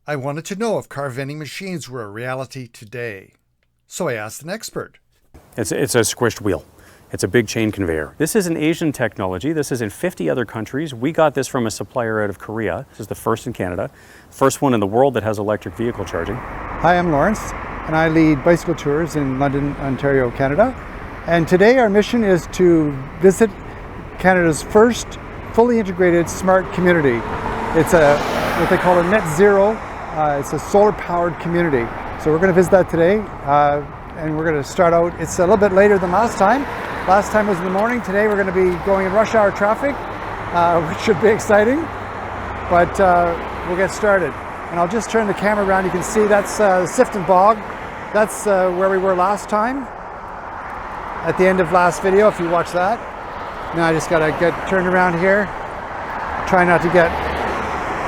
I wanted to know if car vending machines were a reality today. So I asked an expert. It's a squished wheel. It's a big chain conveyor. This is an Asian technology. This is in 50 other countries. We got this from a supplier out of Korea. This is the first in Canada. First one in the world that has electric vehicle charging. Hi, I'm Lawrence, and I lead bicycle tours in London, Ontario, Canada. And today our mission is to visit Canada's first fully integrated smart community. It's what they call a net zero. It's a solar-powered community. So we're going to visit that today, and we're going to start out. It's a little bit later than last time. Last time was in the morning. Today we're going to be going in rush hour traffic, which should be exciting. But we'll get started. And I'll just turn the camera around. You can see that's Sifton Bog. That's where we were last time. At the end of last video, if you watch that. Now I just got to get turned around here. Try not to get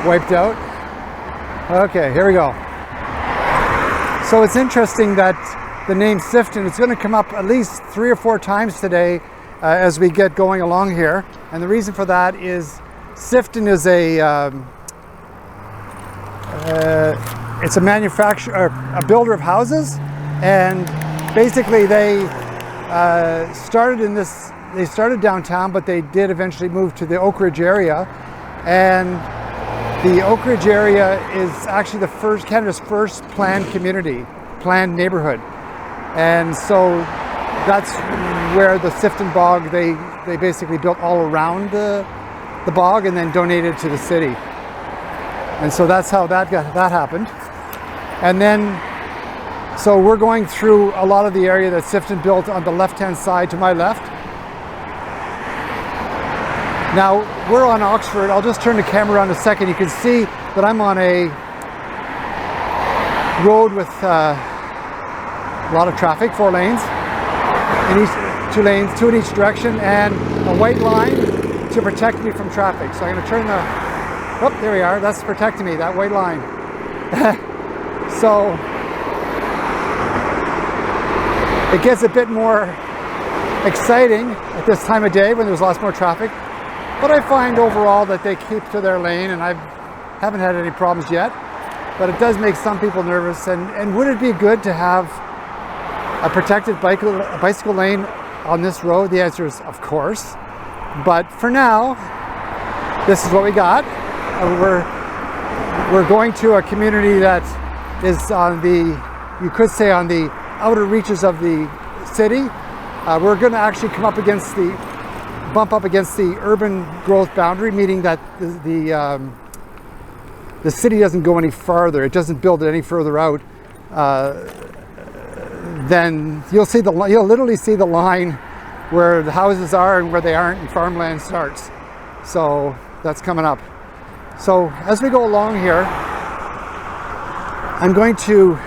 wiped out. Okay, here we go. So it's interesting that the name Sifton is going to come up at least 3 or 4 times today as we get going along here. And the reason for that is Sifton is it's a manufacturer, a builder of houses, and basically they started downtown, but they did eventually move to the Oak Ridge area. And the Oak Ridge area is actually Canada's first planned community, planned neighborhood. And so that's where the Sifton Bog, they basically built all around the bog and then donated to the city. And so that's how that happened. And then, so we're going through a lot of the area that Sifton built on the left-hand side to my left. Now, we're on Oxford. I'll just turn the camera around a second. You can see that I'm on a road with a lot of traffic, 4 lanes, two lanes, 2 in each direction, and a white line to protect me from traffic. So I'm going to turn oh, there we are. That's protecting me, that white line. So it gets a bit more exciting at this time of day when there's lots more traffic. But I find overall that they keep to their lane, and I haven't had any problems yet. But it does make some people nervous. And would it be good to have a protected bicycle lane on this road? The answer is of course. But for now, this is what we got. We're going to a community that is on you could say on the outer reaches of the city. We're going to actually bump up against the urban growth boundary, meaning that the city doesn't go any farther. It doesn't build it any further out. Then you'll literally see the line where the houses are and where they aren't, and farmland starts. So that's coming up. So as we go along here, I'm going to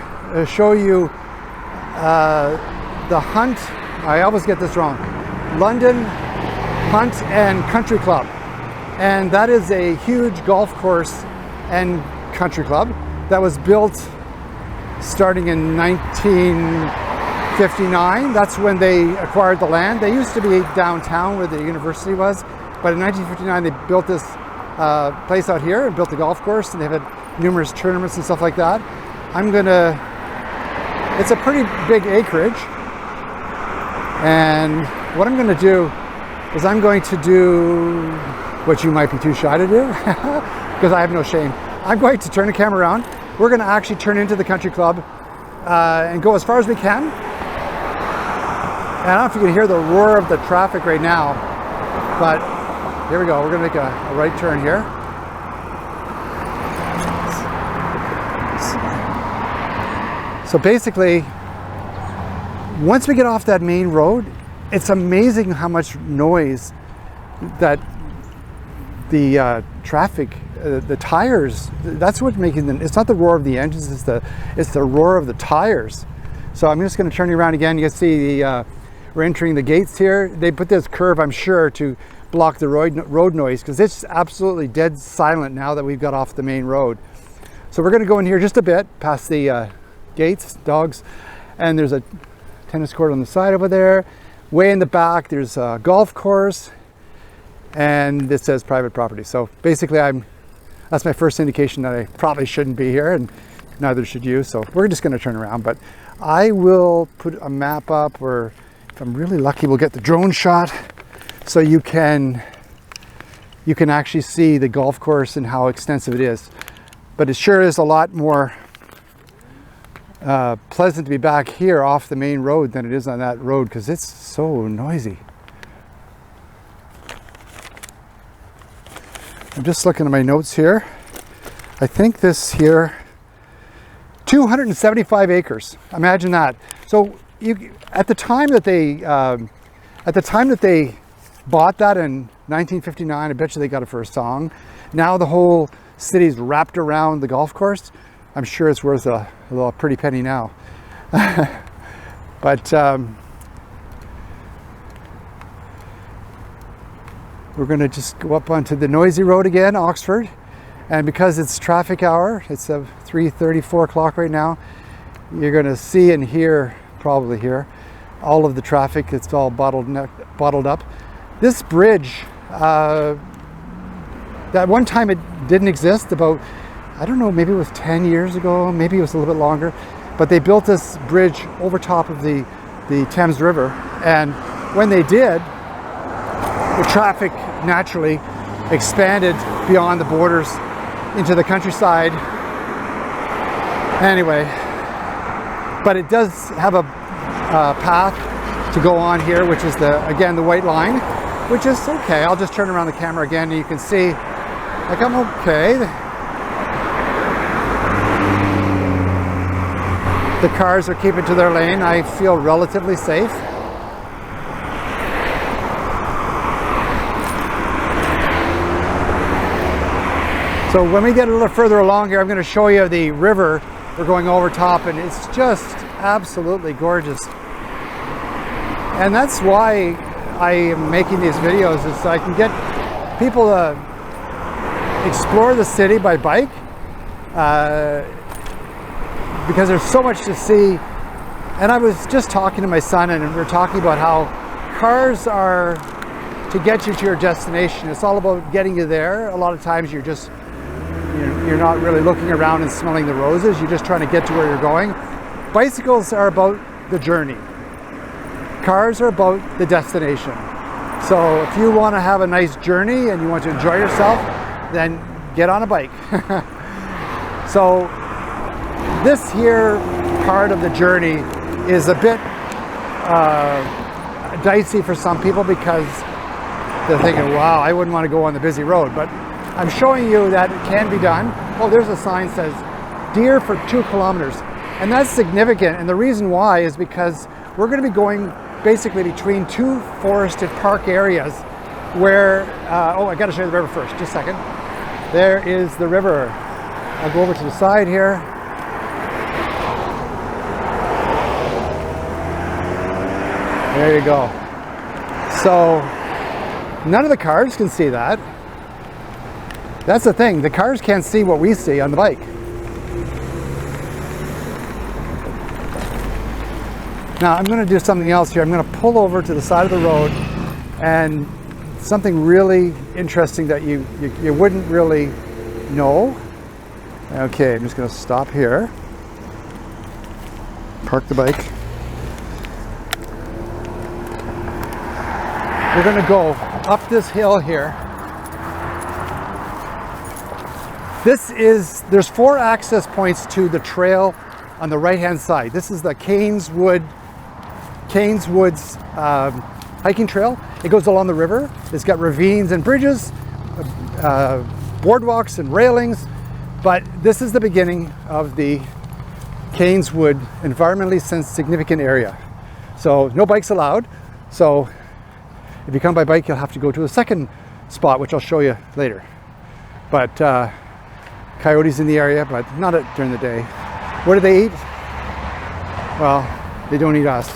show you the Hunt. I always get this wrong. London Hunt and Country Club, and that is a huge golf course and country club that was built starting in 1959. That's when they acquired the land. They used to be downtown where the university was, but in 1959 they built this place out here and built the golf course, and they've had numerous tournaments and stuff like that. It's a pretty big acreage, and what I'm gonna do is I'm going to do what you might be too shy to do, because I have no shame. I'm going to turn the camera around. We're going to actually turn into the country club and go as far as we can. And I don't know if you can hear the roar of the traffic right now, but here we go. We're going to make a right turn here. So basically, once we get off that main road, it's amazing how much noise that the traffic, the tires, that's what's making them. It's not the roar of the engines, it's the roar of the tires. So I'm just going to turn you around again. You can see we're entering the gates here. They put this curve, I'm sure, to block the road noise, because it's absolutely dead silent now that we've got off the main road. So we're going to go in here just a bit past the gates, dogs, and there's a tennis court on the side over there. Way in the back, there's a golf course, and it says private property. So basically, that's my first indication that I probably shouldn't be here, and neither should you. So we're just going to turn around, but I will put a map up, or if I'm really lucky, we'll get the drone shot so you can actually see the golf course and how extensive it is. But it sure is a lot more pleasant to be back here off the main road than it is on that road, because it's so noisy. I'm just looking at my notes here. I think this here, 275 acres. Imagine that. So at the time that they bought that in 1959, I bet you they got it for a song. Now the whole city's wrapped around the golf course. I'm sure it's worth a little pretty penny now. But we're going to just go up onto the noisy road again, Oxford. And because it's traffic hour, it's 3:30, 4 o'clock right now, you're going to see and hear, probably hear, all of the traffic. It's all bottled up. This bridge, that one time it didn't exist, about, I don't know, maybe it was 10 years ago, maybe it was a little bit longer, but they built this bridge over top of the Thames River. And when they did, the traffic naturally expanded beyond the borders into the countryside. Anyway, but it does have a path to go on here, which is again the white line, which is okay. I'll just turn around the camera again and you can see, like, I'm okay. The cars are keeping to their lane. I feel relatively safe. So when we get a little further along here, I'm going to show you the river we're going over top, and it's just absolutely gorgeous. And that's why I am making these videos, is so I can get people to explore the city by bike, because there's so much to see. And I was just talking to my son, and we were talking about how cars are to get you to your destination. It's all about getting you there. A lot of times you're not really looking around and smelling the roses. You're just trying to get to where you're going. Bicycles are about the journey. Cars are about the destination. So if you want to have a nice journey and you want to enjoy yourself, then get on a bike. So this here part of the journey is a bit dicey for some people, because they're thinking, wow, I wouldn't want to go on the busy road. But I'm showing you that it can be done. Oh, there's a sign that says deer for 2 kilometers. And that's significant. And the reason why is because we're going to be going basically between two forested park areas where, oh, I got to show you the river first, just a second. There is the river. I'll go over to the side here. There you go. So none of the cars can see that. That's the thing, the cars can't see what we see on the bike. Now I'm going to do something else here. I'm going to pull over to the side of the road, and something really interesting that you wouldn't really know. Okay, I'm just going to stop here, park the bike. We're going to go up this hill here. There's 4 access points to the trail on the right hand side. This is the Cairns Woods hiking trail. It goes along the river. It's got ravines and bridges, boardwalks and railings, but this is the beginning of the Cairns Wood environmentally significant area. So no bikes allowed. So if you come by bike, you'll have to go to a second spot, which I'll show you later. But coyotes in the area, but not during the day. What do they eat? Well, they don't eat us.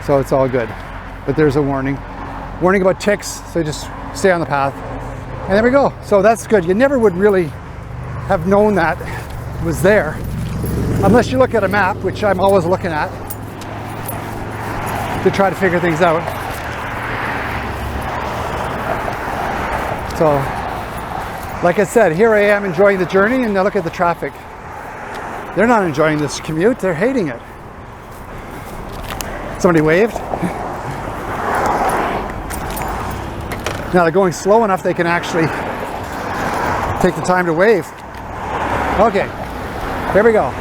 So it's all good. But there's a warning about ticks, so just stay on the path. And there we go. So that's good. You never would really have known that was there unless you look at a map, which I'm always looking at to try to figure things out. So Like I said, here I am enjoying the journey, and now look at the traffic. They're not enjoying this commute, they're hating it. Somebody waved. Now they're going slow enough they can actually take the time to wave. Okay, here we go.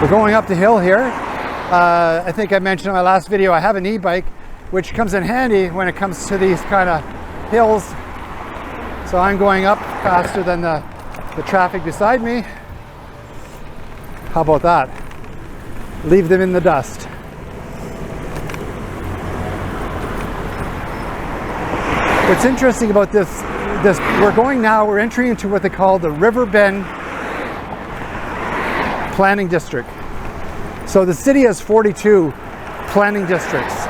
We're going up the hill here. I think I mentioned in my last video I have an e-bike, which comes in handy when it comes to these kind of hills. So I'm going up faster than the traffic beside me. How about that? Leave them in the dust. What's interesting about this, we're entering into what they call the River Bend Planning District. So the city has 42 planning districts.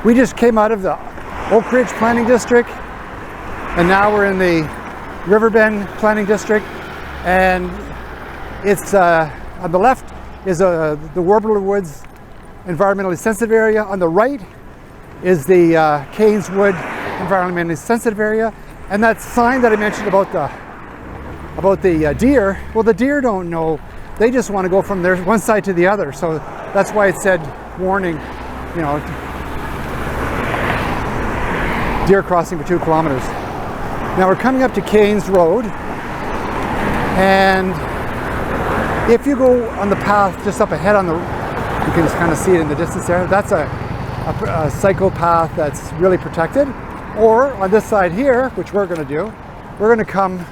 We just came out of the Oak Ridge Planning District, and now we're in the River Bend Planning District, and it's on the left is the Warbler Woods Environmentally Sensitive Area. On the right is the Cairns Wood Environmentally Sensitive Area, and that sign that I mentioned about the deer. Well, the deer don't know; they just want to go from one side to the other. So that's why it said warning, you know, deer crossing for 2 kilometers. Now we're coming up to Cairns Road, and if you go on the path just up ahead you can just kind of see it in the distance there. That's a cycle path that's really protected. Or on this side here, which we're going to do, we're going to come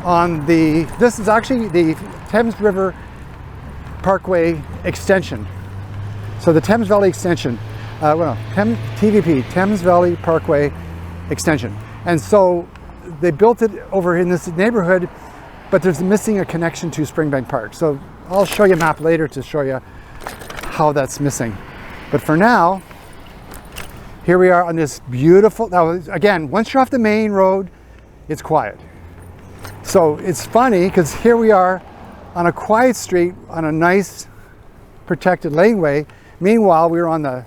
on this is actually the Thames River Parkway extension. So the Thames Valley extension, TVP, Thames Valley Parkway extension. And so they built it over in this neighborhood, but there's missing a connection to Springbank Park. So I'll show you a map later to show you how that's missing. But for now, here we are on this beautiful, now again, once you're off the main road, it's quiet. So it's funny because here we are on a quiet street on a nice protected laneway. Meanwhile, we were on the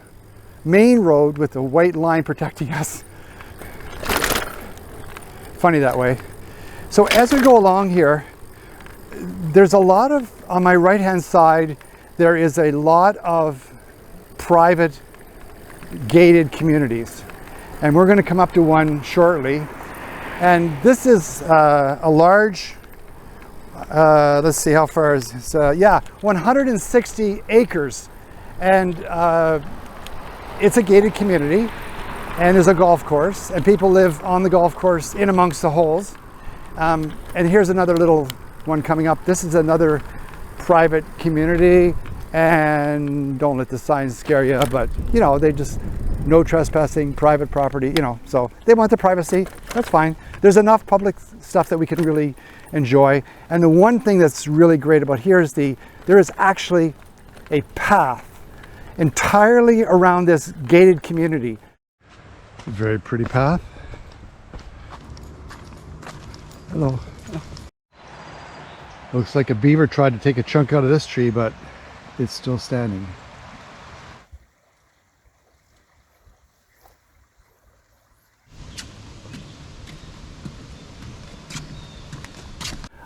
main road with the white line protecting us. Funny that way. So as we go along here, there's a lot of, on my right hand side, there is a lot of private gated communities, and we're going to come up to one shortly. And this is a large, let's see how far is this, 160 acres, and it's a gated community, and there's a golf course, and people live on the golf course in amongst the holes. And here's another little one coming up. This is another private community, and don't let the signs scare you, but you know, they just no trespassing, private property, you know, so they want the privacy. That's fine. There's enough public stuff that we can really enjoy. And the one thing that's really great about here is there is actually a path entirely around this gated community. Very pretty path. Hello. Looks like a beaver tried to take a chunk out of this tree, but it's still standing.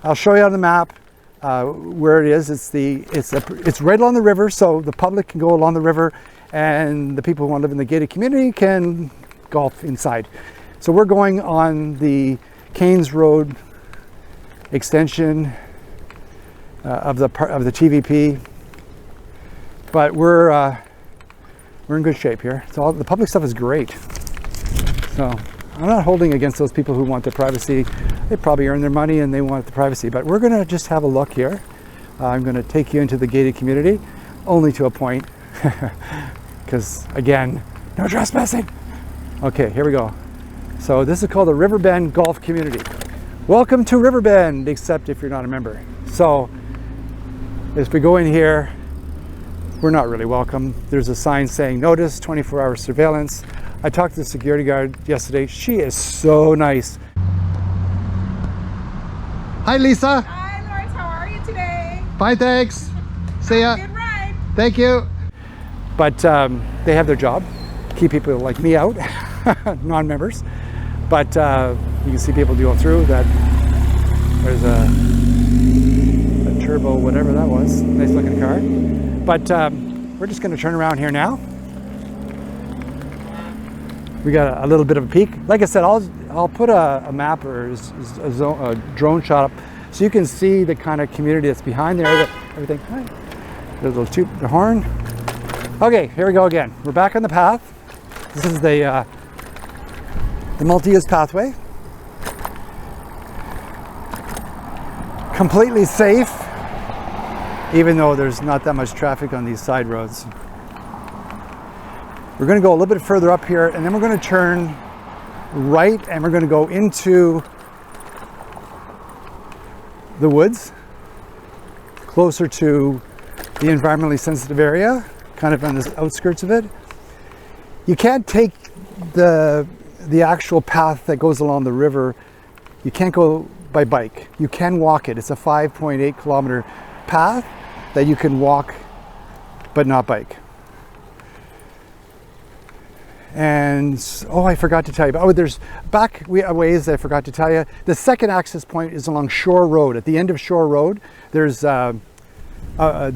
I'll show you on the map where it is. It's right along the river, so the public can go along the river, and the people who want to live in the gated community can golf inside. So we're going on the Cairns Road extension of the TVP, but we're in good shape here. So the public stuff is great. So I'm not holding against those people who want the privacy. They probably earn their money and they want the privacy, but we're gonna just have a look here. I'm gonna take you into the gated community, only to a point, because again, no trespassing. Okay, here we go. So this is called the River Bend Golf Community. Welcome to River Bend, except if you're not a member. So if we go in here, we're not really welcome. There's a sign saying notice, 24-hour surveillance. I talked to the security guard yesterday. She is so nice. Hi, Lisa. Hi, Lawrence. How are you today? Fine, thanks. See ya. Good ride. Thank you. But they have their job, keep people like me out, non-members. But you can see people go through that. There's a turbo, whatever that was. Nice looking car. But we're just going to turn around here now. We got a little bit of a peek. Like I said, I'll put a map or a drone shot up so you can see the kind of community that's behind there. Everything. Hi. There's a little toot, the horn. Okay, here we go again. We're back on the path. This is the multi-use pathway. Completely safe, even though there's not that much traffic on these side roads. We're going to go a little bit further up here, and then we're going to turn right, and we're going to go into the woods, closer to the environmentally sensitive area, kind of on the outskirts of it. You can't take the actual path that goes along the river. You can't go by bike. You can walk it. It's a 5.8 kilometer path that you can walk, but not bike. And I forgot to tell you. There's back ways I forgot to tell you. The second access point is along Shore Road. At the end of Shore Road, there's the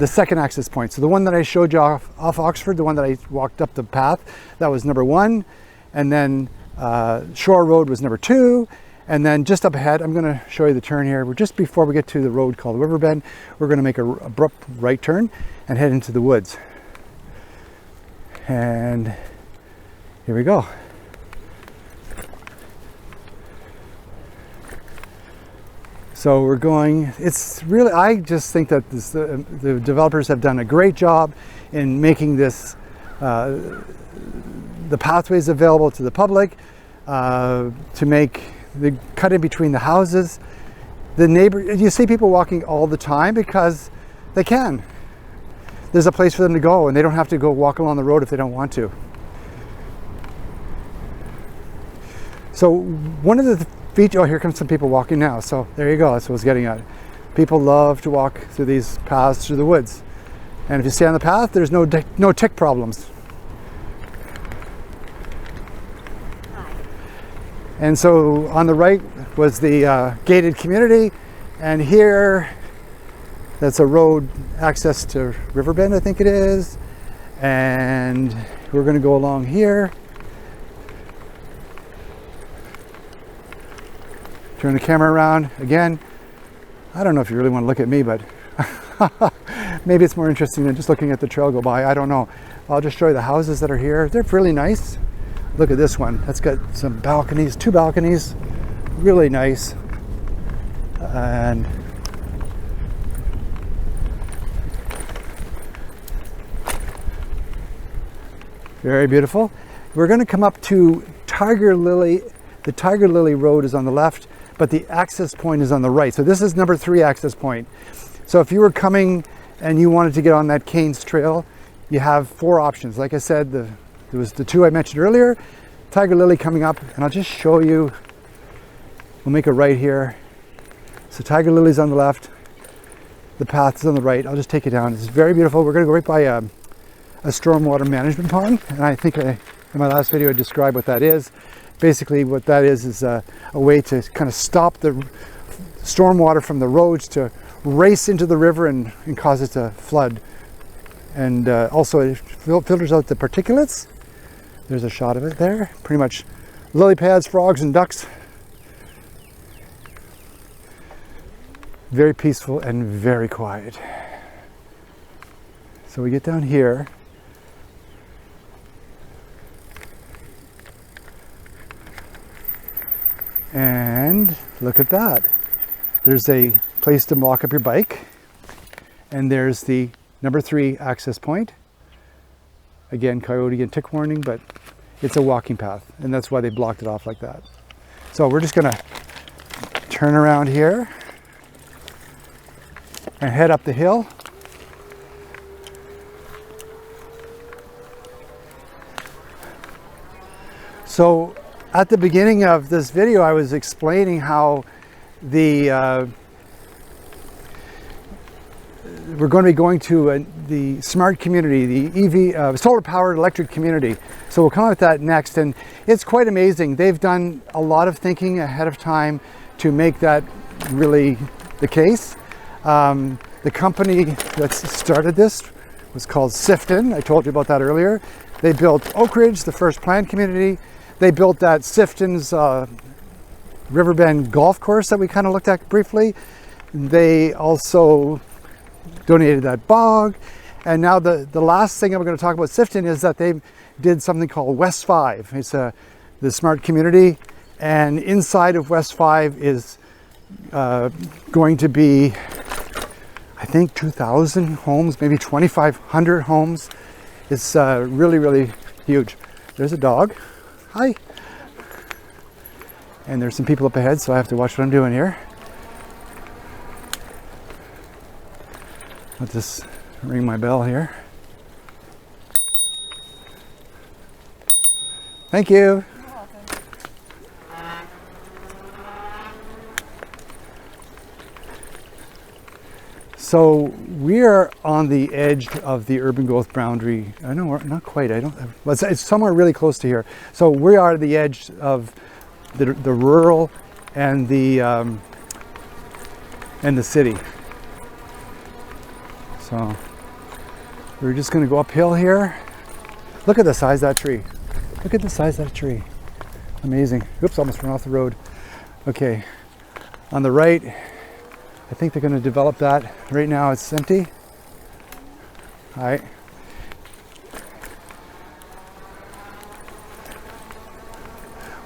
second access point. So the one that I showed you off Oxford, the one that I walked up the path, that was number 1, and then Shore Road was number 2, and then just up ahead, I'm going to show you the turn here. We're just before we get to the road called Riverbend. We're going to make an abrupt right turn and head into the woods. And here we go. So we're going, it's really, I just think that the developers have done a great job in making this, the pathways available to the public, to make the cut in between the houses. You see people walking all the time because they can. There's a place for them to go, and they don't have to go walk along the road if they don't want to. So one of the features, here comes some people walking now. So there you go, that's what I was getting at. People love to walk through these paths through the woods. And if you stay on the path, there's no tick problems. And so on the right was the gated community, and here, that's a road access to Riverbend, I think it is. And we're going to go along here. Turn the camera around again. I don't know if you really want to look at me, but maybe it's more interesting than just looking at the trail go by. I don't know. I'll just show you the houses that are here. They're really nice. Look at this one. That's got some balconies, 2 balconies. Really nice. And very beautiful. We're going to come up to Tiger Lily. The Tiger Lily Road is on the left, but the access point is on the right. So this is number 3 access point. So if you were coming and you wanted to get on that Cairns Trail, you have 4 options. Like I said, there was the 2 I mentioned earlier, Tiger Lily coming up, and I'll just show you. We'll make a right here. So Tiger Lily's on the left, the path is on the right. I'll just take you down. It's very beautiful. We're going to go right by a stormwater management pond, and I think in my last video I described what that is. Basically what that is a way to kind of stop the stormwater from the roads to race into the river and cause it to flood. And also it filters out the particulates. There's a shot of it there. Pretty much lily pads, frogs, and ducks. Very peaceful and very quiet. So we get down here. And look at that. There's a place to lock up your bike. And there's the number 3 access point. Again, coyote and tick warning, but it's a walking path. And that's why they blocked it off like that. So we're just gonna turn around here and head up the hill. So at the beginning of this video, I was explaining how the we're going to be going to the smart community, the EV, solar powered electric community. So we'll come up with that next, and it's quite amazing. They've done a lot of thinking ahead of time to make that really the case. The company that started this was called Sifton. I told you about that earlier. They built Oak Ridge, the first planned community. They built that Sifton's Riverbend golf course that we kind of looked at briefly. They also donated that bog. And now the last thing I'm going to talk about Sifton is that they did something called West 5. It's the smart community. And inside of West 5 is going to be, I think, 2,000 homes, maybe 2,500 homes. It's really, really huge. There's a dog. Hi. And there's some people up ahead, so I have to watch what I'm doing here. I'll just ring my bell here. Thank you. So we are on the edge of the urban growth boundary. I know, not quite. Well, it's somewhere really close to here. So we are at the edge of the rural and the city. So we're just going to go uphill here. Look at the size of that tree. Look at the size of that tree. Amazing. Oops, almost ran off the road. Okay, on the right, I think they're going to develop that. Right now it's empty. All right.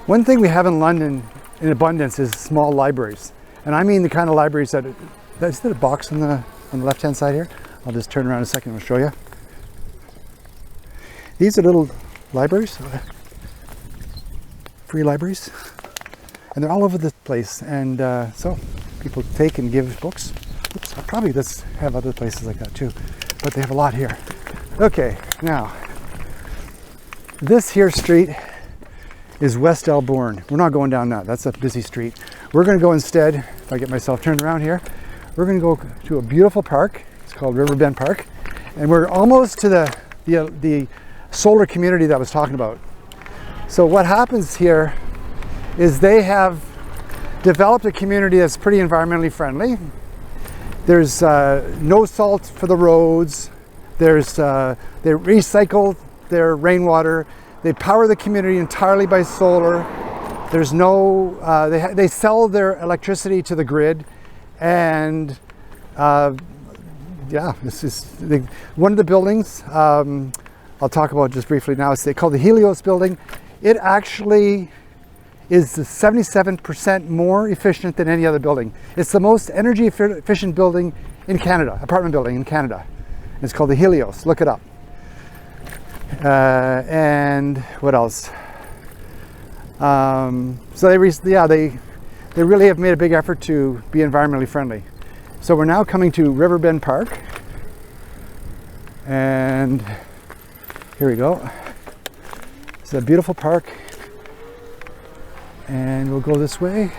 One thing we have in London in abundance is small libraries. And I mean the kind of libraries that, is there a box on the left-hand side here? I'll just turn around a second and I'll show you. These are little libraries, free libraries. And they're all over the place. And so people take and give books. Oops, probably let's have other places like that too. But they have a lot here. Okay, now, this here street is West Elbourne. We're not going down that. That's a busy street. We're going to go instead, if I get myself turned around here, we're going to go to a beautiful park. It's called Riverbend Park. And we're almost to the solar community that I was talking about. So what happens here is they have developed a community that's pretty environmentally friendly. There's no salt for the roads. They recycle their rainwater. They power the community entirely by solar. There's no, they sell their electricity to the grid. And yeah, this is one of the buildings I'll talk about just briefly now. It's called the Helios building. It actually is 77% more efficient than any other building. It's the most energy efficient building in Canada, apartment building in Canada. It's called the Helios. Look it up. And what else? So they really have made a big effort to be environmentally friendly. So we're now coming to Riverbend Park, and here we go. It's a beautiful park, and we'll go this way.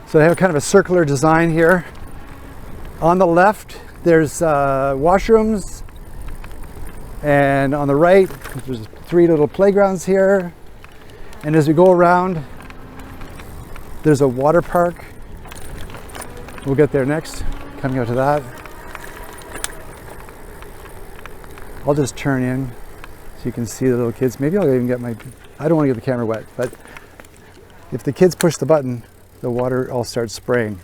So they have kind of a circular design here. On the left, there's washrooms, and on the right, there's 3 little playgrounds here. And as we go around, there's a water park. We'll get there next, coming out to that. I'll just turn in so you can see the little kids. Maybe I'll even get I don't want to get the camera wet, but if the kids push the button, the water all starts spraying.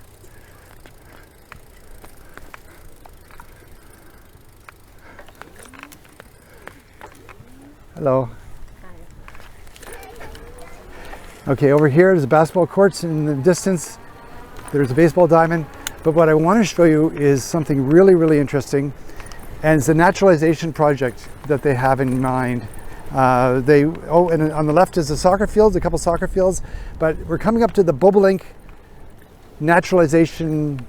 Hello. Hi. Okay, over here there's basketball courts in the distance. There's a baseball diamond. But what I want to show you is something really, really interesting. And it's a naturalization project that they have in mind. And on the left is the soccer fields, a couple soccer fields. But we're coming up to the bobolink naturalization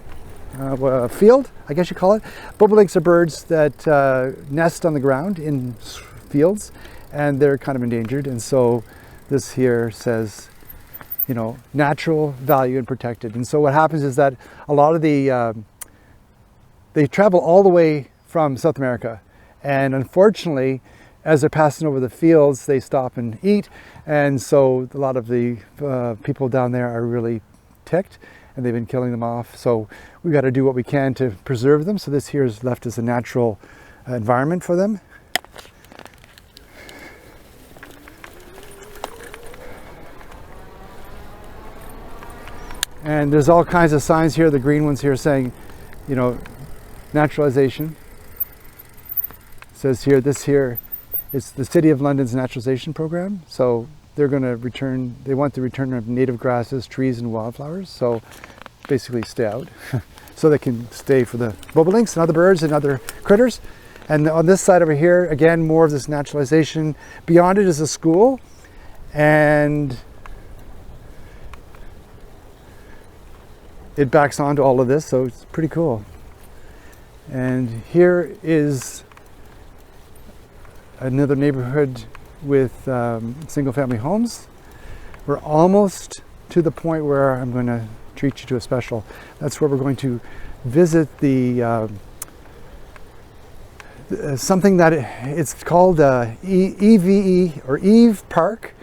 field, I guess you call it. Bobolinks are birds that nest on the ground in fields. and they're kind of endangered. And so this here says, you know, natural, value, and protected. And so what happens is that a lot of they travel all the way from South America, and unfortunately, as they're passing over the fields, they stop and eat, and so a lot of the people down there are really ticked, and they've been killing them off. So we've got to do what we can to preserve them. So this here is left as a natural environment for them. And there's all kinds of signs here, the green ones here saying, you know, naturalization. It says here, this here, it's the City of London's naturalization program. So they're going to return, they want the return of native grasses, trees, and wildflowers. So basically stay out so they can stay for the bobolinks and other birds and other critters. And on this side over here, again, more of this naturalization. Beyond it is a school, and it backs onto all of this, so it's pretty cool. And here is another neighborhood with single-family homes. We're almost to the point where I'm going to treat you to a special. That's where we're going to visit the something that it's called EVE or Eve Park.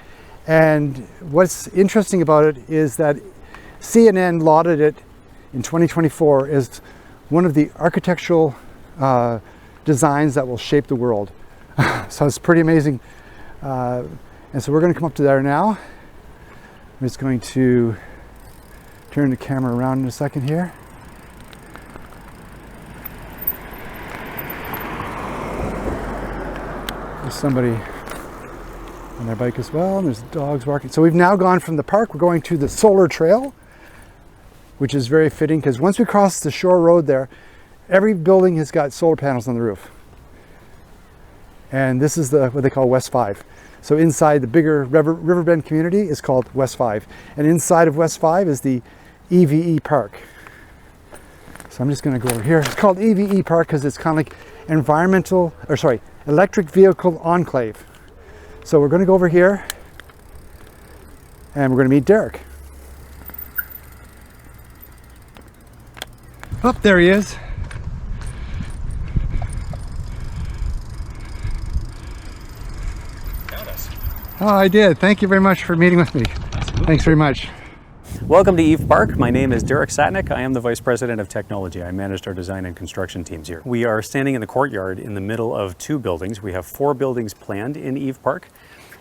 And what's interesting about it is that CNN lauded it in 2024 as one of the architectural designs that will shape the world. So it's pretty amazing. And so we're going to come up to there now. I'm just going to turn the camera around in a second here. There's somebody on their bike as well, and there's dogs walking. So we've now gone from the park, we're going to the solar trail, which is very fitting because once we cross the shore road there, every building has got solar panels on the roof. And this is what they call West 5. So inside the bigger Riverbend community is called West 5. And inside of West 5 is the EVE Park. So I'm just going to go over here. It's called EVE Park because it's kind of like electric vehicle enclave. So we're going to go over here and we're going to meet Derek. Oh, there he is. Oh, I did. Thank you very much for meeting with me. Absolutely. Thanks very much. Welcome to Eve Park. My name is Derek Satnick. I am the Vice President of Technology. I managed our design and construction teams here. We are standing in the courtyard in the middle of 2 buildings. We have 4 buildings planned in Eve Park.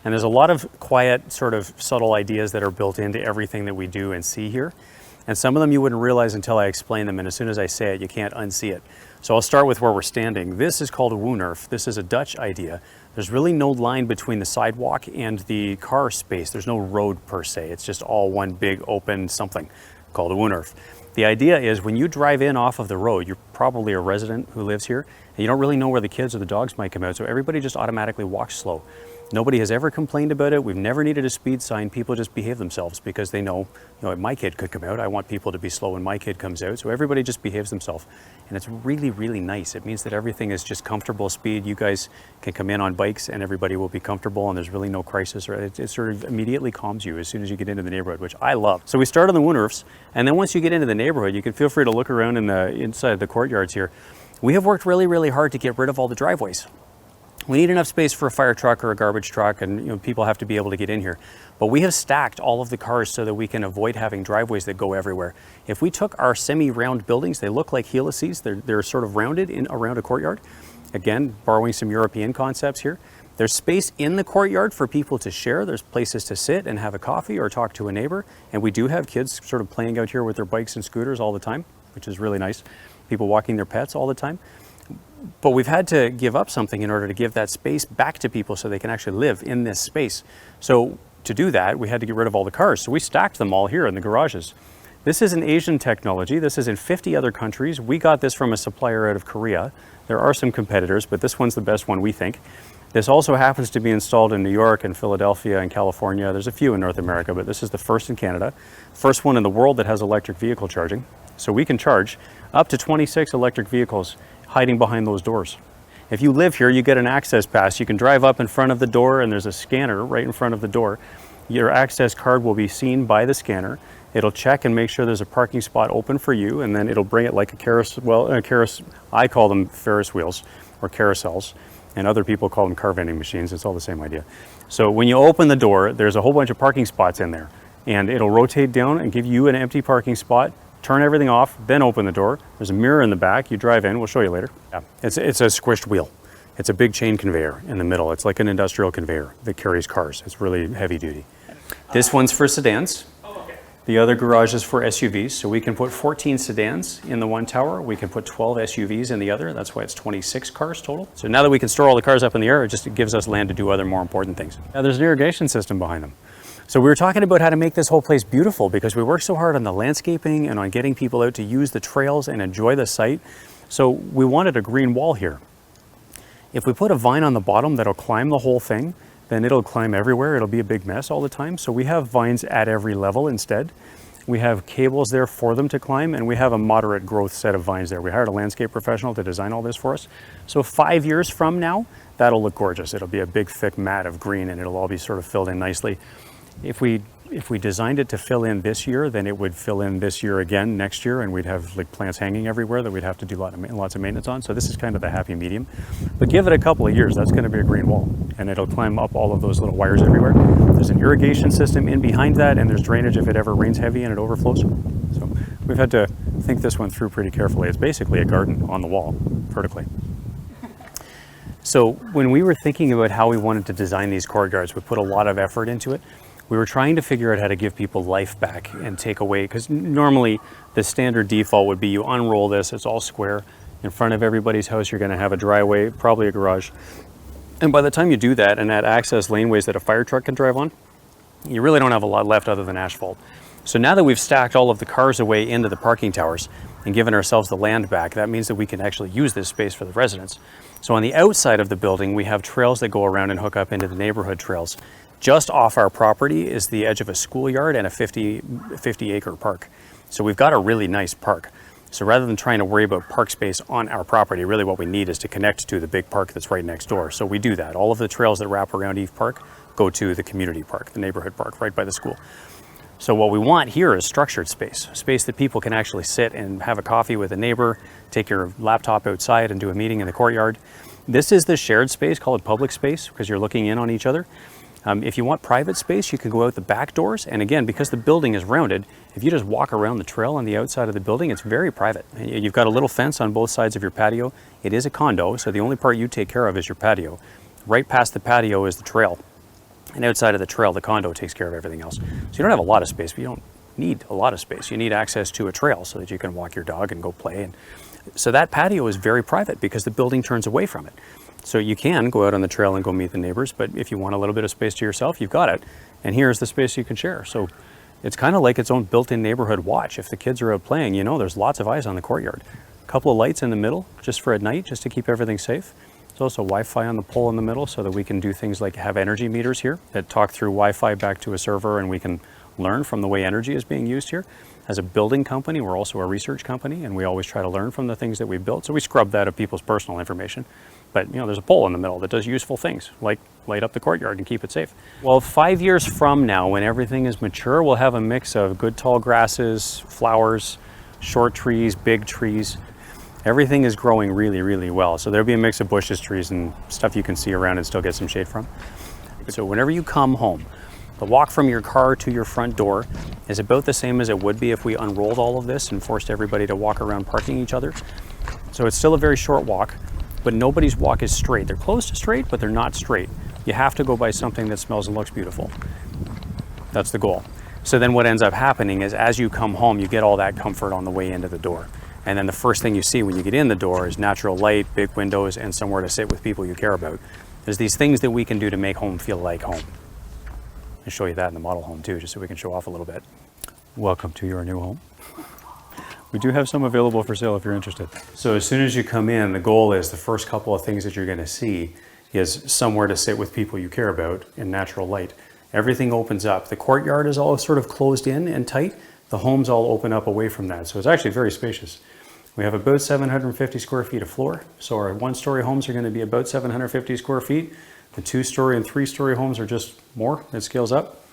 And there's a lot of quiet, sort of subtle ideas that are built into everything that we do and see here. And some of them you wouldn't realize until I explain them, and as soon as I say it, you can't unsee it. So I'll start with where we're standing. This is called a woonerf. This is a Dutch idea. There's really no line between the sidewalk and the car space. There's no road per se. It's just all one big open something called a woonerf. The idea is when you drive in off of the road, you're probably a resident who lives here, and you don't really know where the kids or the dogs might come out, so everybody just automatically walks slow. Nobody has ever complained about it. We've never needed a speed sign. People just behave themselves because they know, my kid could come out. I want people to be slow when my kid comes out. So everybody just behaves themselves. And it's really, really nice. It means that everything is just comfortable speed. You guys can come in on bikes and everybody will be comfortable and there's really no crisis. Or it sort of immediately calms you as soon as you get into the neighborhood, which I love. So we start on the woonerfs, and then once you get into the neighborhood, you can feel free to look around inside the courtyards here. We have worked really, really hard to get rid of all the driveways. We need enough space for a fire truck or a garbage truck, and people have to be able to get in here. But we have stacked all of the cars so that we can avoid having driveways that go everywhere. If we took our semi-round buildings, they look like helices. They're sort of rounded in around a courtyard. Again, borrowing some European concepts here. There's space in the courtyard for people to share. There's places to sit and have a coffee or talk to a neighbor. And we do have kids sort of playing out here with their bikes and scooters all the time, which is really nice. People walking their pets all the time. But we've had to give up something in order to give that space back to people so they can actually live in this space. So to do that, we had to get rid of all the cars. So we stacked them all here in the garages. This is an Asian technology. This is in 50 other countries. We got this from a supplier out of Korea. There are some competitors, but this one's the best one, we think. This also happens to be installed in New York and Philadelphia and California. There's a few in North America, but this is the first in Canada. First one in the world that has electric vehicle charging. So we can charge up to 26 electric vehicles hiding behind those doors. If you live here, you get an access pass. You can drive up in front of the door and there's a scanner right in front of the door. Your access card will be seen by the scanner. It'll check and make sure there's a parking spot open for you, and then it'll bring it like I call them Ferris wheels or carousels, and other people call them car vending machines. It's all the same idea. So when you open the door, there's a whole bunch of parking spots in there, and it'll rotate down and give you an empty parking spot, turn everything off, then open the door. There's a mirror in the back. You drive in. We'll show you later. Yeah. It's a squished wheel. It's a big chain conveyor in the middle. It's like an industrial conveyor that carries cars. It's really heavy duty. This one's for sedans. The other garage is for SUVs, so we can put 14 sedans in the one tower. We can put 12 SUVs in the other. That's why it's 26 cars total. So now that we can store all the cars up in the air, it gives us land to do other more important things. Now there's an irrigation system behind them. So we were talking about how to make this whole place beautiful because we worked so hard on the landscaping and on getting people out to use the trails and enjoy the site. So we wanted a green wall here. If we put a vine on the bottom that'll climb the whole thing, then it'll climb everywhere. It'll be a big mess all the time. So we have vines at every level instead. We have cables there for them to climb, and we have a moderate growth set of vines there. We hired a landscape professional to design all this for us. So 5 years from now, that'll look gorgeous. It'll be a big thick mat of green and it'll all be sort of filled in nicely. If we designed it to fill in this year, then it would fill in this year again next year, and we'd have like plants hanging everywhere that we'd have to do lots of maintenance on. So this is kind of the happy medium. But give it a couple of years, that's going to be a green wall, and it'll climb up all of those little wires everywhere. There's an irrigation system in behind that, and there's drainage if it ever rains heavy and it overflows. So we've had to think this one through pretty carefully. It's basically a garden on the wall, vertically. So when we were thinking about how we wanted to design these courtyards, we put a lot of effort into it. We were trying to figure out how to give people life back and take away, because normally the standard default would be you unroll this, it's all square. In front of everybody's house, you're going to have a driveway, probably a garage. And by the time you do that and add access laneways that a fire truck can drive on, you really don't have a lot left other than asphalt. So now that we've stacked all of the cars away into the parking towers and given ourselves the land back, that means that we can actually use this space for the residents. So on the outside of the building, we have trails that go around and hook up into the neighborhood trails. Just off our property is the edge of a schoolyard and a 50-acre park. So we've got a really nice park. So rather than trying to worry about park space on our property, really what we need is to connect to the big park that's right next door. So we do that. All of the trails that wrap around Eve Park go to the community park, the neighborhood park right by the school. So what we want here is structured space, space that people can actually sit and have a coffee with a neighbor, take your laptop outside and do a meeting in the courtyard. This is the shared space, called public space, because you're looking in on each other. If you want private space, you can go out the back doors. And again, because the building is rounded, if you just walk around the trail on the outside of the building, it's very private. You've got a little fence on both sides of your patio. It is a condo, so the only part you take care of is your patio. Right past the patio is the trail. And outside of the trail, the condo takes care of everything else. So you don't have a lot of space, but you don't need a lot of space. You need access to a trail so that you can walk your dog and go play. And so that patio is very private because the building turns away from it. So you can go out on the trail and go meet the neighbors, but if you want a little bit of space to yourself, you've got it. And here's the space you can share. So it's kind of like its own built-in neighborhood watch. If the kids are out playing, you know, there's lots of eyes on the courtyard. A couple of lights in the middle just for at night, just to keep everything safe. There's also Wi-Fi on the pole in the middle so that we can do things like have energy meters here that talk through Wi-Fi back to a server, and we can learn from the way energy is being used here. As a building company, we're also a research company, and we always try to learn from the things that we built. So we scrub that of people's personal information. But you know, there's a pole in the middle that does useful things, like light up the courtyard and keep it safe. Well, 5 years from now, when everything is mature, we'll have a mix of good tall grasses, flowers, short trees, big trees. Everything is growing really, really well. So there'll be a mix of bushes, trees, and stuff you can see around and still get some shade from. So whenever you come home, the walk from your car to your front door is about the same as it would be if we unrolled all of this and forced everybody to walk around parking each other. So it's still a very short walk, but nobody's walk is straight. They're close to straight, but they're not straight. You have to go by something that smells and looks beautiful. That's the goal. So then what ends up happening is as you come home, you get all that comfort on the way into the door. And then the first thing you see when you get in the door is natural light, big windows, and somewhere to sit with people you care about. There's these things that we can do to make home feel like home. I'll show you that in the model home too, just so we can show off a little bit. Welcome to your new home. We do have some available for sale if you're interested. So as soon as you come in, the goal is the first couple of things that you're gonna see is somewhere to sit with people you care about in natural light. Everything opens up. The courtyard is all sort of closed in and tight. The homes all open up away from that. So it's actually very spacious. We have about 750 square feet of floor. So our 1-story homes are going to be about 750 square feet. The 2-story and 3-story homes are just more. It scales up.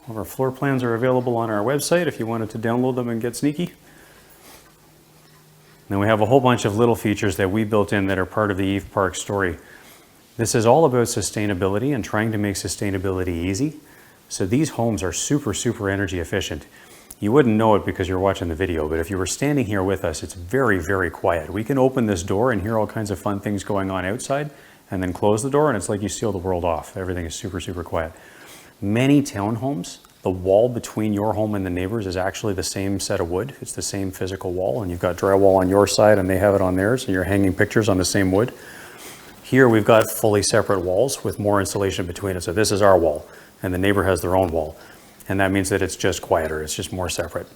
All of our floor plans are available on our website if you wanted to download them and get sneaky. Then we have a whole bunch of little features that we built in that are part of the Eve Park story. This is all about sustainability and trying to make sustainability easy. So these homes are super, super energy efficient. You wouldn't know it because you're watching the video, but if you were standing here with us, it's very, very quiet. We can open this door and hear all kinds of fun things going on outside and then close the door and it's like you seal the world off. Everything is super, super quiet. Many townhomes, the wall between your home and the neighbors is actually the same set of wood. It's the same physical wall, and you've got drywall on your side and they have it on theirs, and you're hanging pictures on the same wood. Here we've got fully separate walls with more insulation between it. So this is our wall and the neighbor has their own wall. And that means that it's just quieter, it's just more separate.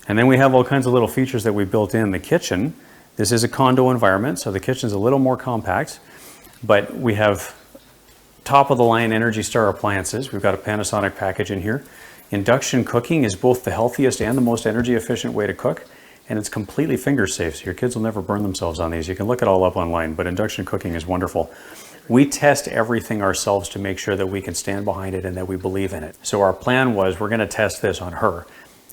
And then we have all kinds of little features that we built in. The kitchen, this is a condo environment, so the kitchen's a little more compact, but we have top of the line Energy Star appliances. We've got a Panasonic package in here. Induction cooking is both the healthiest and the most energy efficient way to cook, and it's completely finger safe, so your kids will never burn themselves on these. You can look it all up online, but induction cooking is wonderful. We test everything ourselves to make sure that we can stand behind it and that we believe in it. So our plan was we're going to test this on her.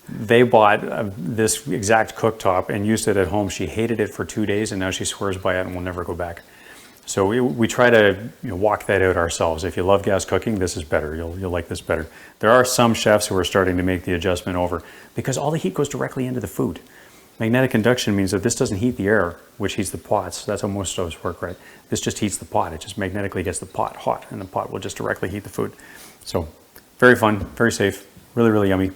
They bought this exact cooktop and used it at home. She hated it for 2 days and now she swears by it and will never go back. So we try to walk that out ourselves. If you love gas cooking, this is better. You'll like this better. There are some chefs who are starting to make the adjustment over because all the heat goes directly into the food. Magnetic induction means that this doesn't heat the air, which heats the pots. That's how most stoves work, right? This just heats the pot. It just magnetically gets the pot hot, and the pot will just directly heat the food. So very fun, very safe, really, really yummy.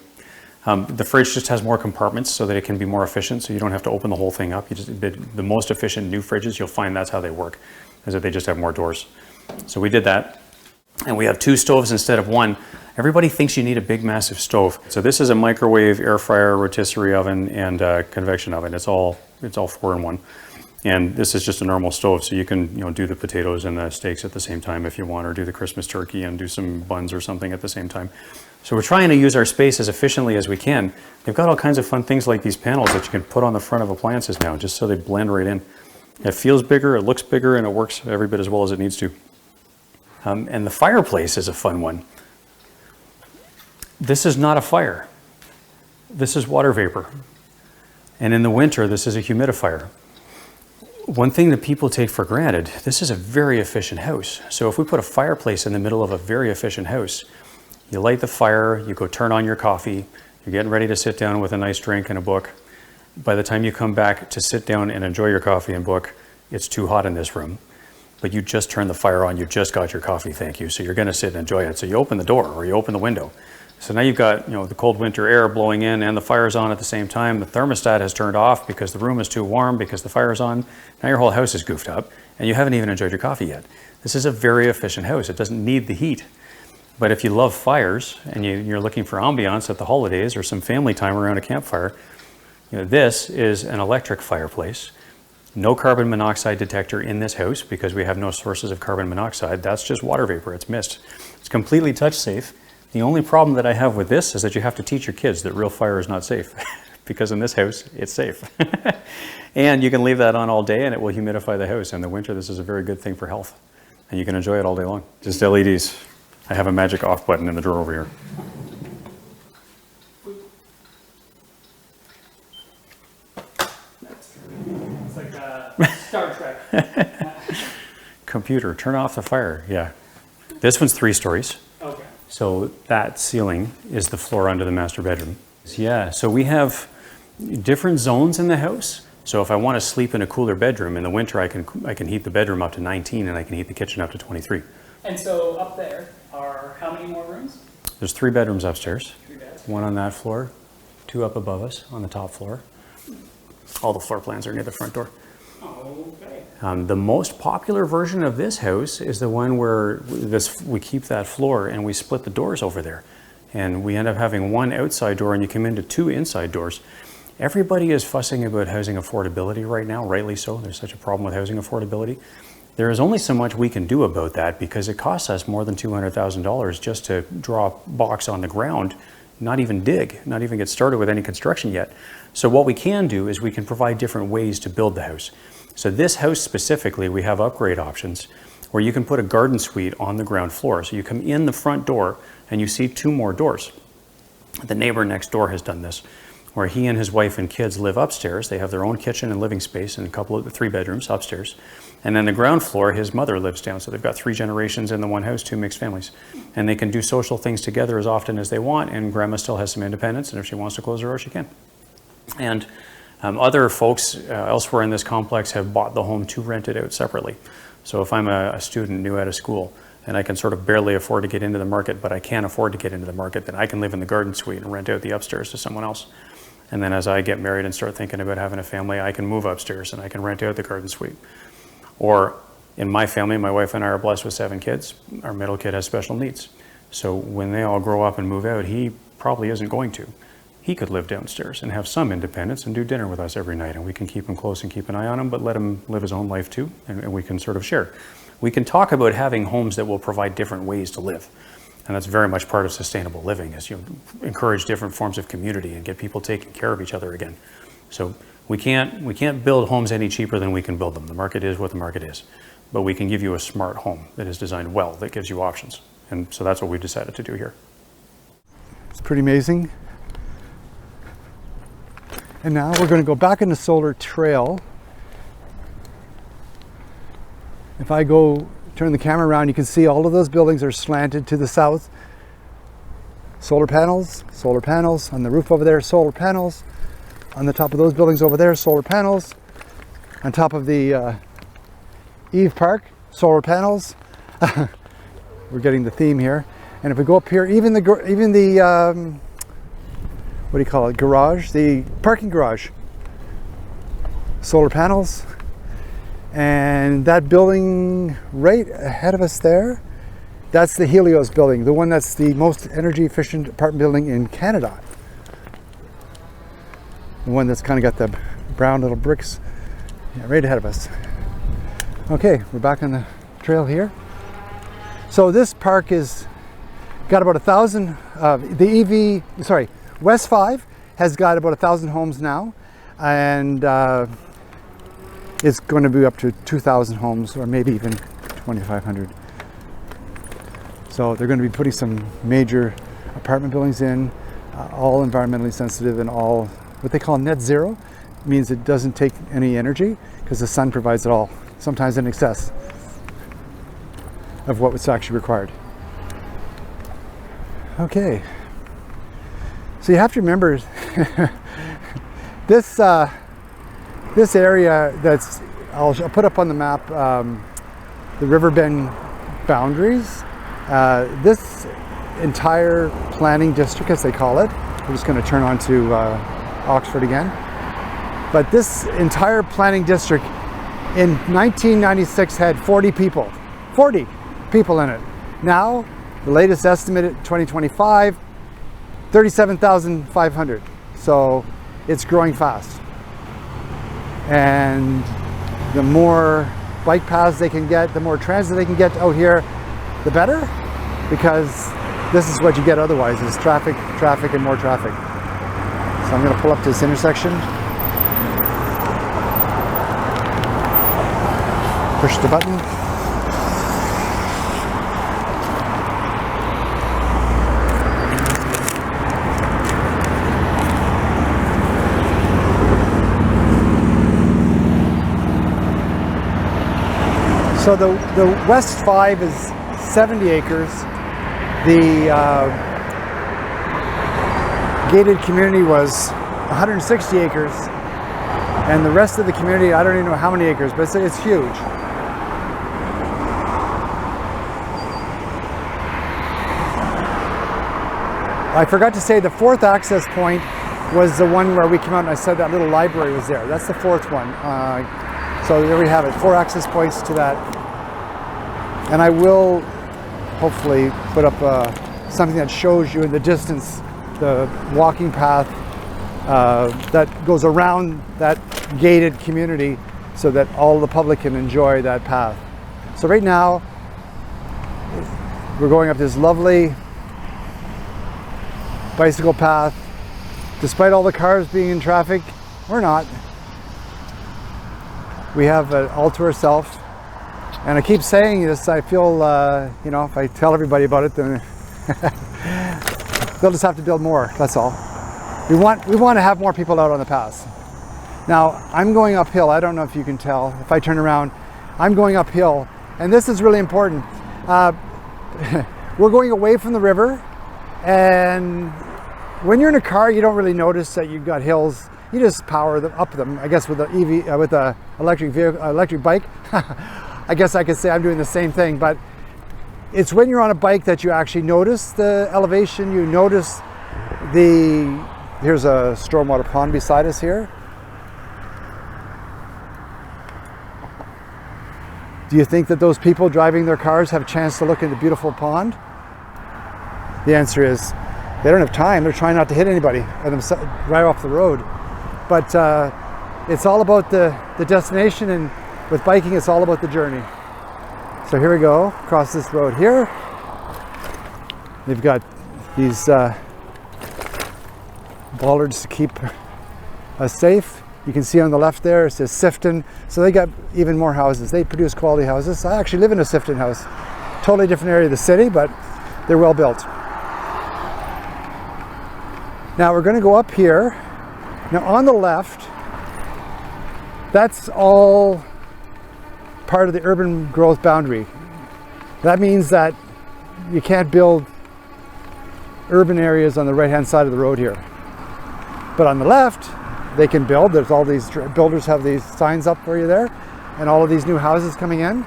The fridge just has more compartments so that it can be more efficient, so you don't have to open the whole thing up. The most efficient new fridges, you'll find that's how they work, is that they just have more doors. So we did that. And we have 2 stoves instead of 1. Everybody thinks you need a big, massive stove. So this is a microwave, air fryer, rotisserie oven, and convection oven. It's all 4 in 1. And this is just a normal stove, so you can do the potatoes and the steaks at the same time if you want, or do the Christmas turkey and do some buns or something at the same time. So we're trying to use our space as efficiently as we can. They've got all kinds of fun things like these panels that you can put on the front of appliances now, just so they blend right in. It feels bigger, it looks bigger, and it works every bit as well as it needs to. And the fireplace is a fun one. This is not a fire. This is water vapor. And in the winter, this is a humidifier. One thing that people take for granted, this is a very efficient house. So if we put a fireplace in the middle of a very efficient house, you light the fire, you go turn on your coffee, you're getting ready to sit down with a nice drink and a book. By the time you come back to sit down and enjoy your coffee and book, it's too hot in this room. But you just turned the fire on, you just got your coffee, thank you. So you're gonna sit and enjoy it. So you open the door or you open the window. So now you've got the cold winter air blowing in and the fire's on at the same time. The thermostat has turned off because the room is too warm because the fire's on. Now your whole house is goofed up and you haven't even enjoyed your coffee yet. This is a very efficient house. It doesn't need the heat. But if you love fires and you're looking for ambiance at the holidays or some family time around a campfire, this is an electric fireplace. No carbon monoxide detector in this house because we have no sources of carbon monoxide. That's just water vapor, it's mist. It's completely touch safe. The only problem that I have with this is that you have to teach your kids that real fire is not safe because in this house, it's safe. And you can leave that on all day and it will humidify the house. In the winter, this is a very good thing for health. And you can enjoy it all day long. Just LEDs. I have a magic off button in the drawer over here. It's like Star Trek. Computer, turn off the fire. Yeah. This one's 3 stories. Okay. So that ceiling is the floor under the master bedroom. Yeah, so we have different zones in the house. So if I want to sleep in a cooler bedroom in the winter, I can heat the bedroom up to 19 and I can heat the kitchen up to 23. And so up there are how many more rooms? There's 3 bedrooms upstairs. 3 beds. 1 on that floor, 2 up above us on the top floor. All the floor plans are near the front door. Okay. The most popular version of this house is the one where we keep that floor and we split the doors over there. And we end up having 1 outside door and you come into 2 inside doors. Everybody is fussing about housing affordability right now, rightly so. There's such a problem with housing affordability. There is only so much we can do about that because it costs us more than $200,000 just to draw a box on the ground not even dig, not even get started with any construction yet. So what we can do is we can provide different ways to build the house. So this house specifically, we have upgrade options where you can put a garden suite on the ground floor. So you come in the front door and you see 2 more doors. The neighbor next door has done this, where he and his wife and kids live upstairs. They have their own kitchen and living space and a couple of 3 bedrooms upstairs. And then the ground floor, his mother lives down. So they've got 3 generations in the one house, 2 mixed families. And they can do social things together as often as they want, and grandma still has some independence, and if she wants to close her door, she can. And other folks elsewhere in this complex have bought the home to rent it out separately. So if I'm a student new out of school and I can sort of barely afford to get into the market, but I can't afford to get into the market, then I can live in the garden suite and rent out the upstairs to someone else. And then as I get married and start thinking about having a family, I can move upstairs and I can rent out the garden suite. Or in my family, my wife and I are blessed with 7 kids. Our middle kid has special needs. So when they all grow up and move out, he probably isn't going to. He could live downstairs and have some independence and do dinner with us every night, and we can keep him close and keep an eye on him, but let him live his own life too, and we can sort of share. We can talk about having homes that will provide different ways to live, and that's very much part of sustainable living, is you encourage different forms of community and get people taking care of each other again. So we can't build homes any cheaper than we can build them. The market is what the market is, but we can give you a smart home that is designed well, that gives you options, and so that's what we've decided to do here. It's pretty amazing. And now we're going to go back in the solar trail. If I go turn the camera around, you can see all of those buildings are slanted to the south. Solar panels on the roof over there, solar panels on the top of those buildings over there, solar panels on top of the Eve Park, solar panels. We're getting the theme here. And if we go up here, even the what do you call it, garage, the parking garage, solar panels. And that building right ahead of us there, that's the Helios building, the one that's the most energy efficient apartment building in Canada. The one that's kind of got the brown little bricks, yeah, right ahead of us. Okay, we're back on the trail here. So this park is got about 1,000, West 5 has got about 1,000 homes now, and it's going to be up to 2,000 homes, or maybe even 2,500. So they're going to be putting some major apartment buildings in, all environmentally sensitive and all what they call net zero. It means it doesn't take any energy because the sun provides it all, sometimes in excess of what was actually required. Okay. So you have to remember this area that's, I'll put up on the map, the Riverbend boundaries. This entire planning district, as they call it, we're just going to turn on to Oxford again. But this entire planning district in 1996 had 40 people in it. Now, the latest estimate at 2025, 37,500. So it's growing fast. And the more bike paths they can get, the more transit they can get out here, the better, because this is what you get otherwise, is traffic, and more traffic. So I'm going to pull up to this intersection. Push the button. So the West 5 is 70 acres. The gated community was 160 acres. And the rest of the community, I don't even know how many acres, but it's huge. I forgot to say the 4th access point was the one where we came out and I said that little library was there. That's the 4th one. So there we have it, 4 access points to that. And I will hopefully put up something that shows you in the distance the walking path that goes around that gated community so that all the public can enjoy that path. So right now, bicycle path. Despite all the cars being in traffic, we're not. We have it all to ourselves. And I keep saying this, I feel, you know, if I tell everybody about it, then they'll just have to build more, that's all. We want to have more people out on the paths. Now, I'm going uphill. I don't know if you can tell. If I turn around, I'm going uphill. And this is really important. We're going away from the river. And when you're in a car, you don't really notice that you've got hills. You just power them up them. I guess with the electric bike. I guess I could say I'm doing the same thing, but it's when you're on a bike that you actually notice the elevation. You notice here's a stormwater pond beside us here. Do you think that those people driving their cars have a chance to look at the beautiful pond? The answer is they don't have time. They're trying not to hit anybody and right off the road. But it's all about the destination, and with biking, it's all about the journey. So here we go, across this road here. They've got these bollards to keep us safe. You can see on the left there, it says Sifton. So they got even more houses. They produce quality houses. I actually live in a Sifton house. Totally different area of the city, but they're well built. Now we're going to go up here. Now on the left, that's all part of the urban growth boundary. That means that you can't build urban areas on the right hand side of the road here. But on the left, they can build. There's all these builders have these signs up for you there, and all of these new houses coming in.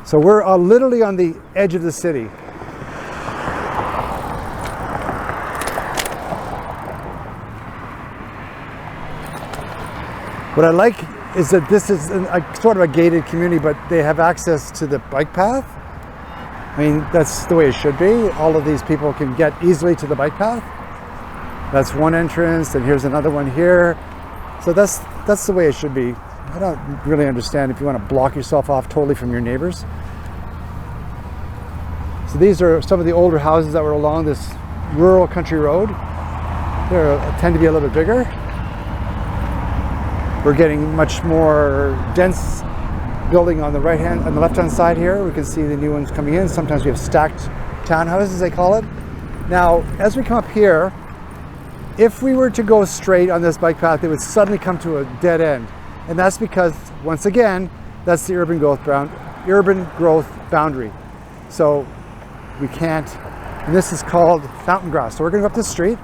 So we're literally on the edge of the city. What I like is that this is sort of a gated community, but they have access to the bike path. I mean, that's the way it should be. All of these people can get easily to the bike path. That's one entrance, and here's another one here. So that's the way it should be. I don't really understand if you want to block yourself off totally from your neighbors. So these are some of the older houses that were along this rural country road. They tend to be a little bit bigger. We're getting much more dense building on the left-hand side here. We can see the new ones coming in. Sometimes we have stacked townhouses, they call it. Now, as we come up here, if we were to go straight on this bike path, it would suddenly come to a dead end. And that's because, once again, that's the urban growth boundary. So we can't, and this is called fountain grass. So we're gonna go up this street.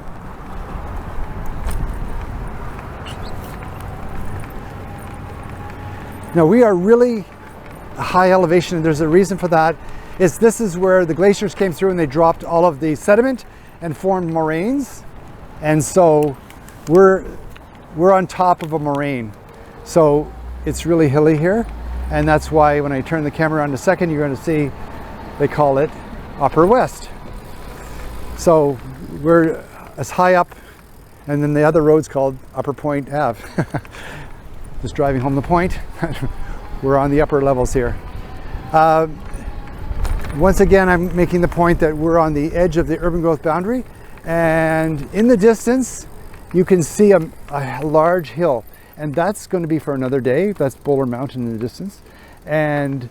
Now we are really high elevation, and there's a reason for that. This is where the glaciers came through and they dropped all of the sediment and formed moraines. And so we're on top of a moraine. So it's really hilly here. And that's why when I turn the camera on in a second, you're going to see, they call it Upper West. So we're as high up, and then the other road's called Upper Point Ave. Just driving home the point. We're on the upper levels here. Once again, I'm making the point that we're on the edge of the urban growth boundary, and in the distance you can see a large hill, and that's going to be for another day. That's Bowler Mountain in the distance, and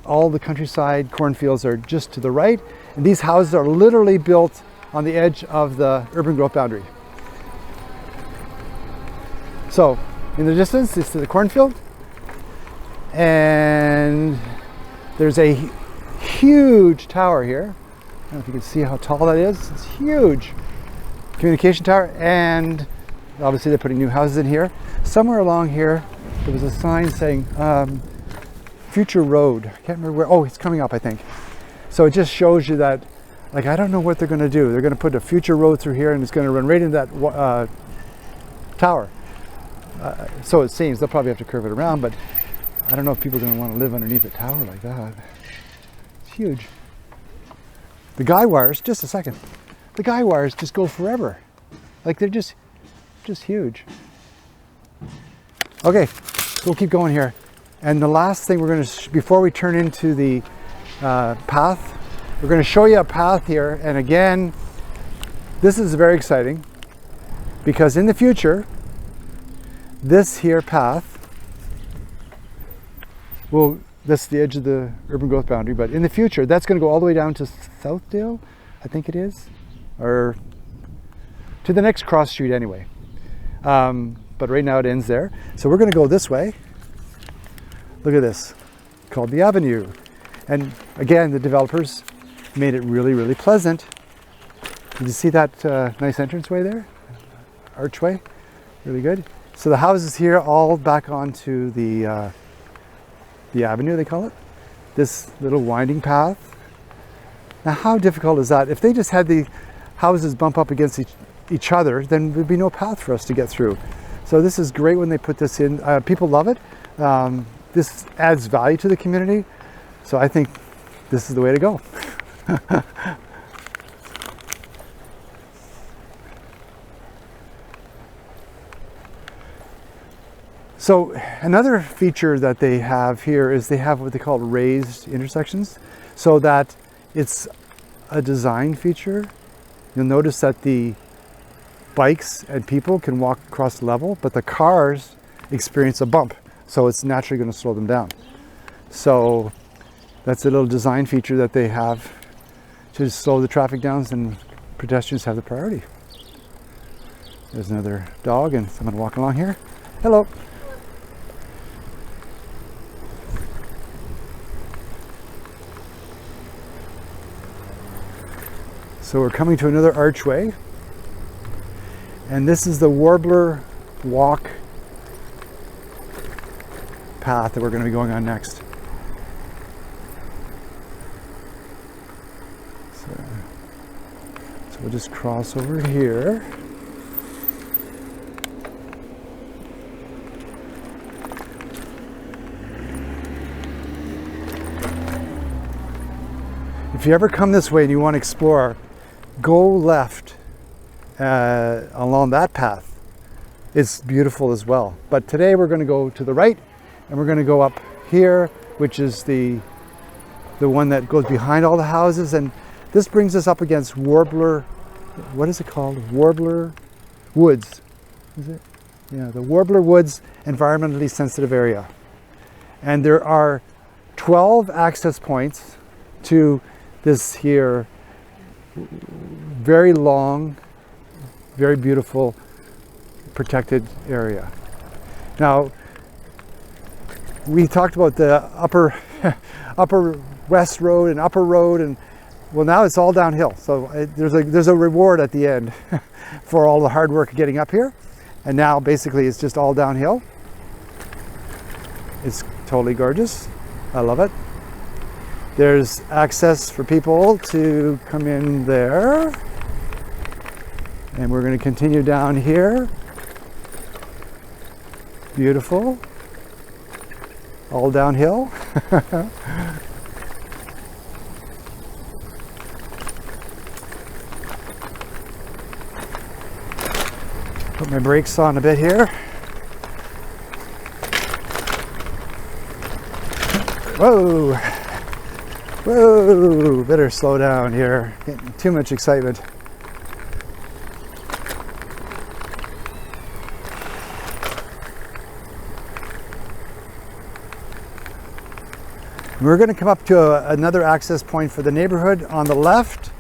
all the countryside cornfields are just to the right, and these houses are literally built on the edge of the urban growth boundary. So in the distance, it's the cornfield, and there's a huge tower here. I don't know if you can see how tall that is. It's huge. Communication tower, and obviously they're putting new houses in here. Somewhere along here, there was a sign saying Future Road. I can't remember where. Oh, it's coming up, I think. So it just shows you that, like, I don't know what they're going to do. They're going to put a future road through here, and it's going to run right into that tower. So it seems. They'll probably have to curve it around, but I don't know if people are going to want to live underneath a tower like that. It's huge. The guy wires, just a second. The guy wires just go forever. Like, they're just huge. Okay, we'll keep going here. And the last thing we're going to, before we turn into the path, We're going to show you a path here, and again, this is very exciting because in the future, this here path will, that's the edge of the urban growth boundary, but in the future, that's going to go all the way down to Southdale, I think it is, or to the next cross street anyway. But right now it ends there. So we're going to go this way. Look at this, called the Avenue. And again, the developers made it really, really pleasant. Did you see that nice entranceway there? Archway, really good. So the houses here all back onto the avenue, they call it. This little winding path. Now how difficult is that? If they just had the houses bump up against each other, then there'd be no path for us to get through. So this is great when they put this in. People love it. This adds value to the community. So I think this is the way to go. So another feature that they have here is they have what they call raised intersections, so that it's a design feature. You'll notice that the bikes and people can walk across the level, but the cars experience a bump, so it's naturally going to slow them down. So that's a little design feature that they have to slow the traffic down, and pedestrians have the priority. There's another dog and someone walking along here. Hello. So we're coming to another archway, and this is the Warbler Walk path that we're going to be going on next. So we'll just cross over here. If you ever come this way and you want to explore, go left along that path. It's beautiful as well. But today we're going to go to the right, and we're going to go up here, which is the one that goes behind all the houses. And this brings us up against Warbler, what is it called? Warbler Woods, is it? Yeah, the Warbler Woods environmentally sensitive area. And there are 12 access points to this here very long, very beautiful, protected area. Now, we talked about the upper West Road and Upper Road, and well, now it's all downhill. So there's a reward at the end for all the hard work getting up here, and now basically it's just all downhill. It's totally gorgeous. I love it. There's access for people to come in there. And we're going to continue down here. Beautiful. All downhill. Put my brakes on a bit here. Whoa! Whoa! Better slow down here. Getting too much excitement. We're going to come up to another access point for the neighborhood on the left,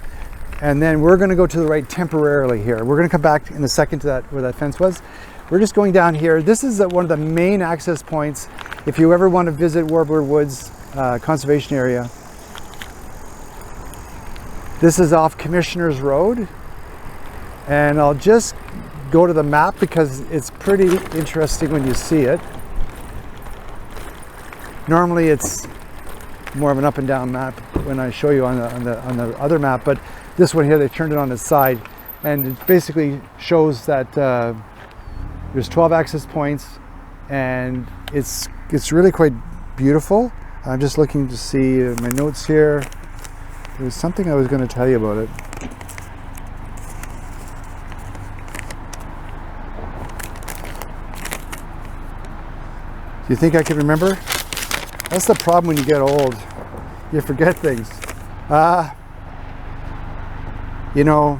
and then we're going to go to the right temporarily here. We're going to come back in a second to that where that fence was. We're just going down here. This is one of the main access points if you ever want to visit Warbler Woods Conservation Area. This is off Commissioners Road, and I'll just go to the map because it's pretty interesting when you see it. Normally it's more of an up and down map when I show you on the other map, but this one here, they turned it on its side, and it basically shows that there's 12 access points, and it's really quite beautiful. I'm just looking to see my notes here. There's something I was going to tell you about it. Do you think I can remember? That's the problem when you get old. You forget things. You know,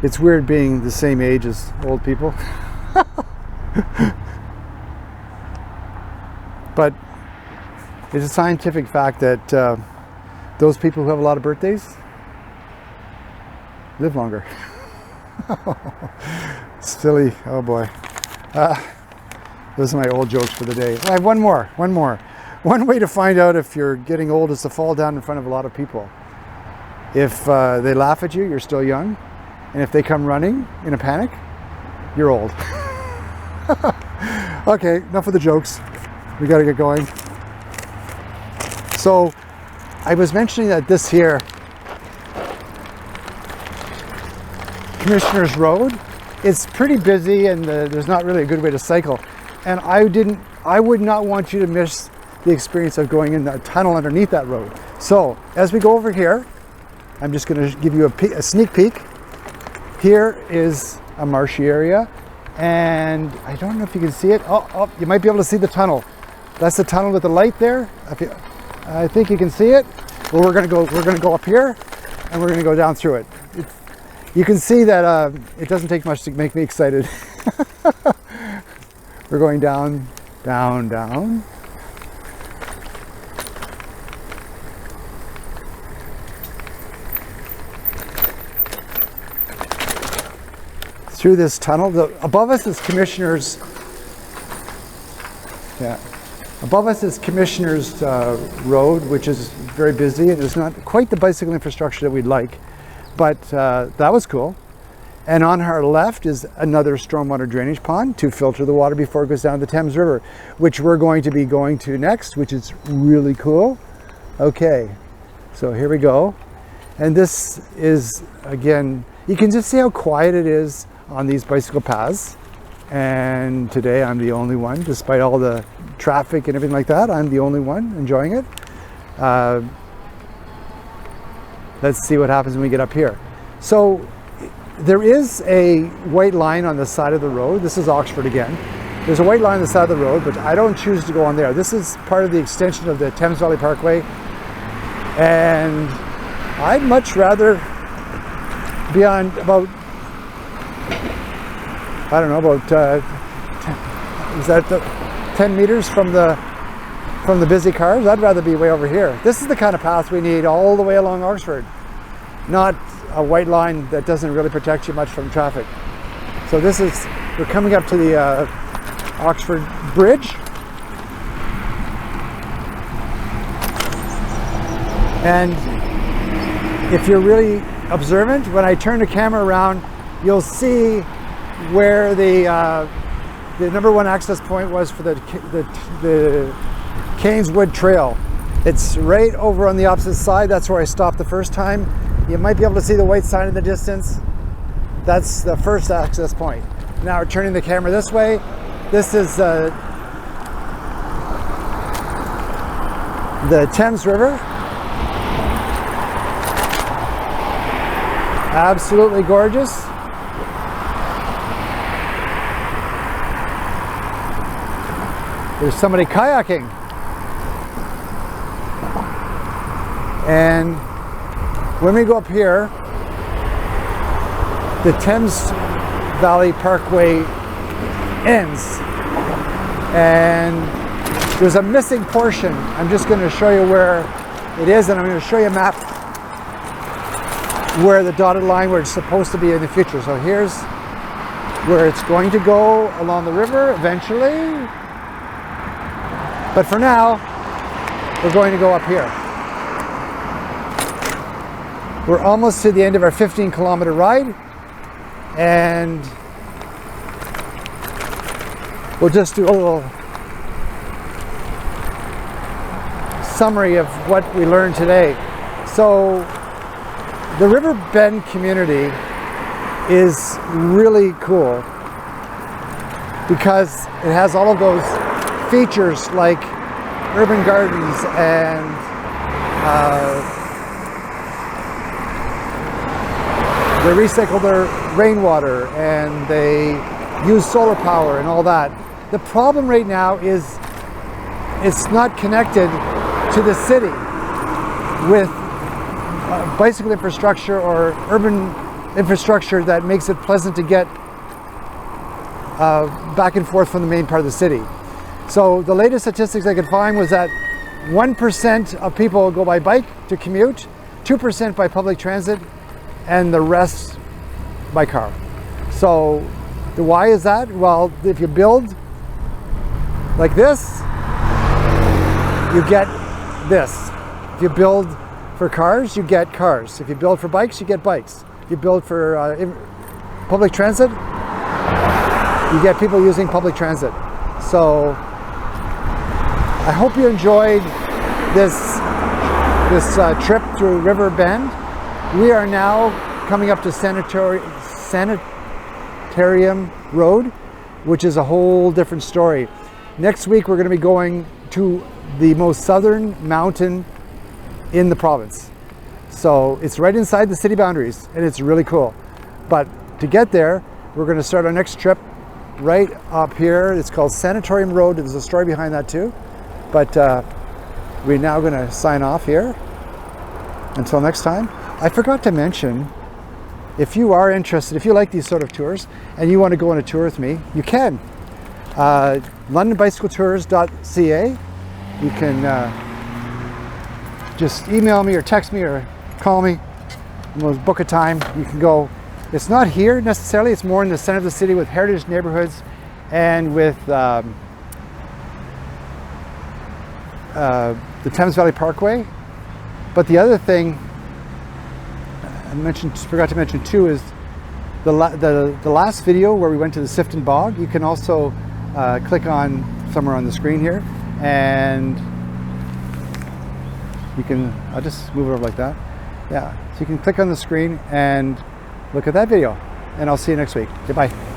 it's weird being the same age as old people. But it's a scientific fact that those people who have a lot of birthdays live longer. Silly, oh boy. Those are my old jokes for the day. I have one more. One way to find out if you're getting old is to fall down in front of a lot of people. If they laugh at you, you're still young. And if they come running in a panic, you're old. Okay, enough of the jokes. We gotta get going. So, I was mentioning that this here, Commissioner's Road, it's pretty busy and there's not really a good way to cycle. And I would not want you to miss the experience of going in the tunnel underneath that road. So, as we go over here, I'm just gonna give you a sneak peek. Here is a marshy area, and I don't know if you can see it. Oh, you might be able to see the tunnel. That's the tunnel with the light there. I think you can see it. Well, we're gonna go up here, and we're gonna go down through it. You can see that it doesn't take much to make me excited. We're going down, down, down. Through this tunnel. Above us is Commissioner's. Yeah, above us is Commissioner's Road, which is very busy, and there's not quite the bicycle infrastructure that we'd like, but that was cool. And on our left is another stormwater drainage pond to filter the water before it goes down the Thames River, which we're going to be going to next, which is really cool. Okay, so here we go. And this is, again, you can just see how quiet it is on these bicycle paths. And today I'm the only one, despite all the traffic and everything like that, I'm the only one enjoying it. Let's see what happens when we get up here. So there is a white line on the side of the road. This is Oxford again. There's a white line on the side of the road, but I don't choose to go on there. This is part of the extension of the Thames Valley Parkway. And I'd much rather be on about, I don't know, about 10 meters from the busy cars? I'd rather be way over here. This is the kind of path we need all the way along Oxford, not a white line that doesn't really protect you much from traffic. So we're coming up to the Oxford Bridge. And if you're really observant, when I turn the camera around, you'll see where the number one access point was for the Caneswood Trail. It's right over on the opposite side. That's where I stopped the first time. You might be able to see the white sign in the distance. That's the first access point. Now we're turning the camera this way. This is the Thames River. Absolutely gorgeous. There's somebody kayaking. And when we go up here, the Thames Valley Parkway ends. And there's a missing portion. I'm just going to show you where it is, and I'm going to show you a map where the dotted line where it's supposed to be in the future. So here's where it's going to go along the river eventually. But for now, we're going to go up here. We're almost to the end of our 15-kilometer ride, and we'll just do a little summary of what we learned today. So the River Bend community is really cool because it has all of those features like urban gardens and they recycle their rainwater and they use solar power and all that. The problem right now is it's not connected to the city with bicycle infrastructure or urban infrastructure that makes it pleasant to get back and forth from the main part of the city. So the latest statistics I could find was that 1% of people go by bike to commute, 2% by public transit, and the rest by car. So why is that? Well, if you build like this, you get this. If you build for cars, you get cars. If you build for bikes, you get bikes. If you build for public transit, you get people using public transit. So I hope you enjoyed this trip through River Bend. We are now coming up to Sanitarium Road, which is a whole different story. Next week we're going to be going to the most southern mountain in the province. So it's right inside the city boundaries and it's really cool. But to get there, we're going to start our next trip right up here. It's called Sanitarium Road. There's a story behind that too. But we're now going to sign off here. Until next time. I forgot to mention, if you are interested, if you like these sort of tours and you want to go on a tour with me, you can. londonbicycletours.ca. You can just email me or text me or call me and we'll book a time. You can go. It's not here necessarily, it's more in the center of the city with heritage neighborhoods and with the Thames Valley Parkway. But the other thing I forgot to mention too is the last video where we went to the Sifton Bog. You can also click on somewhere on the screen here and you can, I'll just move it over like that. Yeah, so you can click on the screen and look at that video and I'll see you next week. Goodbye.